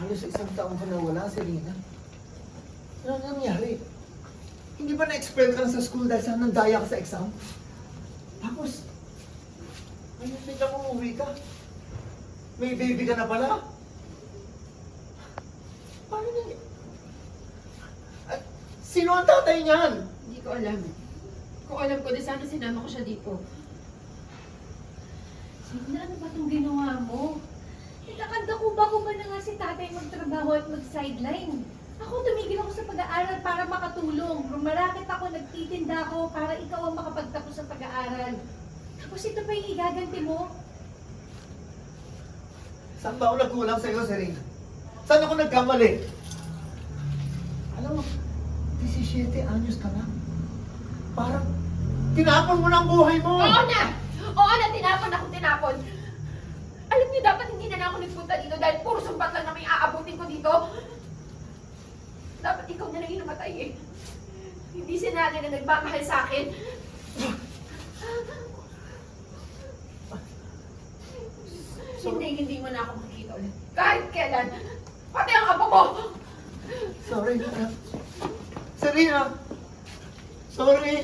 Halos isang taon ka na wala, Serena. Ano nangyari? Hindi ba na-expel ka na sa school dahil sa nandaya ka sa exam? Tapos, ngayon bigla mo umuwi ka. May baby ka na pala. Paano nangyari? At sino ang tatay niyan? Hindi ko alam. Kung alam ko, di sana sinama ko siya dito. Serena, ano ba itong ginawa mo? Nakanda ko ba na nga si tatay magtrabaho at mag-sideline? Ako tumigil ako sa pag-aaral para makatulong. Rumarakit ako, nagtitinda ako para ikaw ang makapagtapos sa pag-aaral. Tapos ito pa yung igaganti mo? Saan ba ako nagkulang sa'yo, Serena? Saan ako nagkamali? Alam mo, 17 anyos ka na. Parang tinapon mo na ang buhay mo! Oo na! Oo na, tinapon! Alam niyo, dapat hindi na ako nagpunta dito dahil puro sumbat lang na may aabutin ko dito. Dapat ikaw na lang yung namatay eh. Hindi si nanay na nagmamahal sa akin. Hindi mo na ako makikita ulit. Kahit kailan. Pati ang apo mo! Sorry, Serena! Sorry!